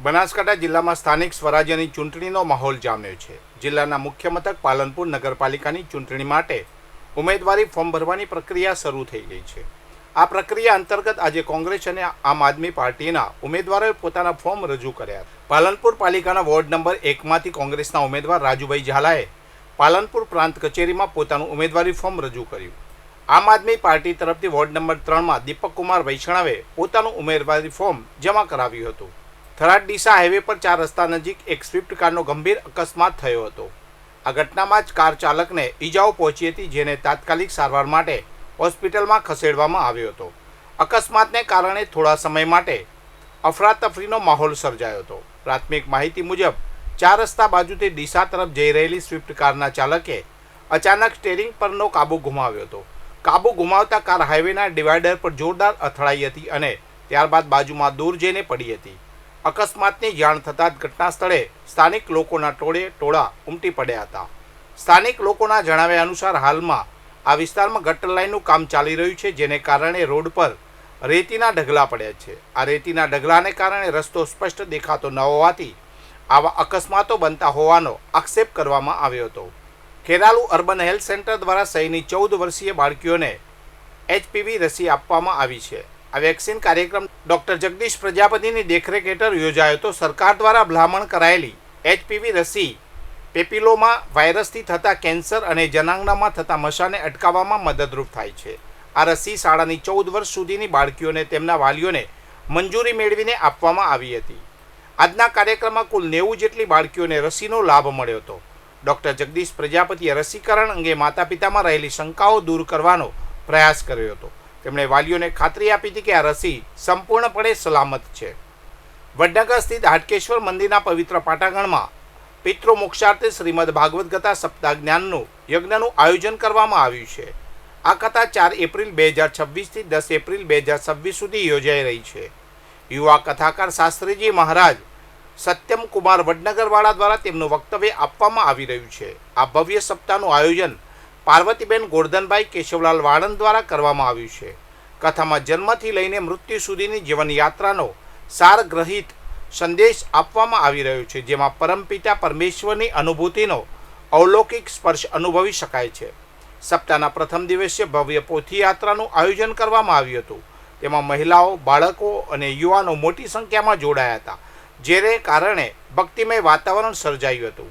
બનાસકાંઠા જિલ્લામાં સ્થાનિક સ્વરાજ્યની ચૂંટણીનો માહોલ જામ્યો છે। જિલ્લાના મુખ્ય મથક પાલનપુર નગરપાલિકાની ચૂંટણી માટે ઉમેદવારી ફોર્મ ભરવાની પ્રક્રિયા શરૂ થઈ ગઈ છે। આ પ્રક્રિયા અંતર્ગત આજે કોંગ્રેસ અને આમ આદમી પાર્ટીના ઉમેદવારોએ પોતાના ફોર્મ રજૂ કર્યા। પાલનપુર પાલિકાના વોર્ડ નંબર 1માંથી કોંગ્રેસના ઉમેદવાર રાજુભાઈ ઝાલાએ પાલનપુર પ્રાંત કચેરીમાં પોતાનું ઉમેદવારી ફોર્મ રજૂ કર્યું। આમ આદમી પાર્ટી તરફથી વોર્ડ નંબર 3માં દીપક કુમાર વૈષ્ણવે પોતાનું ઉમેદવારી ફોર્મ જમા કરાવ્યું હતું। થરાદ ડીસા હાઈવે પર 4 રસ્તા નજીક એક સ્વિફ્ટ કારનો ગંભીર અકસ્માત થયો હતો। આ ઘટનામાં જ કાર ચાલકને ઈજાઓ પહોંચી હતી, જેને તાત્કાલિક સારવાર માટે હોસ્પિટલમાં ખસેડવામાં આવ્યો હતો। અકસ્માતને કારણે થોડા સમય માટે અફરાતફરીનો માહોલ સર્જાયો હતો। પ્રાથમિક માહિતી મુજબ 4 રસ્તા બાજુથી ડીસા તરફ જઈ રહેલી સ્વિફ્ટ કારના ચાલકે અચાનક સ્ટીયરિંગ પરનો કાબુ ગુમાવ્યો હતો। કાબુ ગુમાવતા કાર હાઈવેના ડિવાઈડર પર જોરદાર અથડાઈ હતી અને ત્યારબાદ બાજુમાં દૂર જઈને પડી હતી। અકસ્માતની જાણ થતાં જ ઘટના સ્થળે સ્થાનિક લોકોના ટોળા ઉમટી પડ્યા હતા। સ્થાનિક લોકોના જણાવ્યા અનુસાર હાલમાં આ વિસ્તારમાં ગટર લાઇનનું કામ ચાલી રહ્યું છે, જેને કારણે રોડ પર રેતીના ઢગલા પડ્યા છે। આ રેતીના ઢગલાને કારણે રસ્તો સ્પષ્ટ દેખાતો ન હોવાથી આવા અકસ્માતો બનતા હોવાનો આક્ષેપ કરવામાં આવ્યો હતો। ખેરાલુ અર્બન હેલ્થ સેન્ટર દ્વારા શહેરની 14 વર્ષીય બાળકીઓને HPV રસી આપવામાં આવી છે। આ વેક્સિન કાર્યક્રમ ડોક્ટર જગદીશ પ્રજાપતિની દેખરેખ હેઠળ યોજાયો હતો। સરકાર દ્વારા ભલામણ કરાયેલી HPV રસી પેપિલોમા વાયરસથી થતા કેન્સર અને જનાંગનામાં થતા મસાને અટકાવવામાં મદદરૂપ થાય છે। આ રસી શાળાની 14 વર્ષ સુધીની બાળકીઓને તેમના વાલીઓને મંજૂરી મેળવીને આપવામાં આવી હતી। આજના કાર્યક્રમમાં કુલ 90 જેટલી બાળકીઓને રસીનો લાભ મળ્યો હતો। ડોક્ટર જગદીશ પ્રજાપતિએ રસીકરણ અંગે માતા પિતામાં રહેલી શંકાઓ દૂર કરવાનો પ્રયાસ કર્યો હતો। તેમણે વાલીઓને ખાતરી આપી હતી કે આ રસી સંપૂર્ણપણે સલામત છે। વડનગર સ્થિત હાટકેશ્વર મંદિરના પવિત્ર પાટાગણમાં પિતૃ મોક્ષાર્થે શ્રીમદ ભાગવત કથા સપ્તાહ જ્ઞાનનું યજ્ઞનું આયોજન કરવામાં આવ્યું છે। આ કથા 4 એપ્રિલ 2026થી 10 એપ્રિલ 2026 સુધી યોજાઈ રહી છે। યુવા કથાકાર શાસ્ત્રીજી મહારાજ સત્યમ કુમાર વડનગરવાળા દ્વારા તેમનું વક્તવ્ય આપવામાં આવી રહ્યું છે। આ ભવ્ય સપ્તાહનું આયોજન પાર્વતીબેન ગોરધનભાઈ કેશવલાલ વાળંદ દ્વારા કરવામાં આવ્યું છે। કથામાં જન્મથી લઈને મૃત્યુ સુધીની જીવનયાત્રાનો સારગ્રહિત સંદેશ આપવામાં આવી રહ્યો છે, જેમાં પરમપિતા પરમેશ્વરની અનુભૂતિનો અવલૌકિક સ્પર્શ અનુભવી શકાય છે। સપ્તાહના પ્રથમ દિવસે ભવ્ય પોથી યાત્રાનું આયોજન કરવામાં આવ્યું હતું। તેમાં મહિલાઓ, બાળકો અને યુવાનો મોટી સંખ્યામાં જોડાયા હતા, જેને કારણે ભક્તિમય વાતાવરણ સર્જાયું હતું।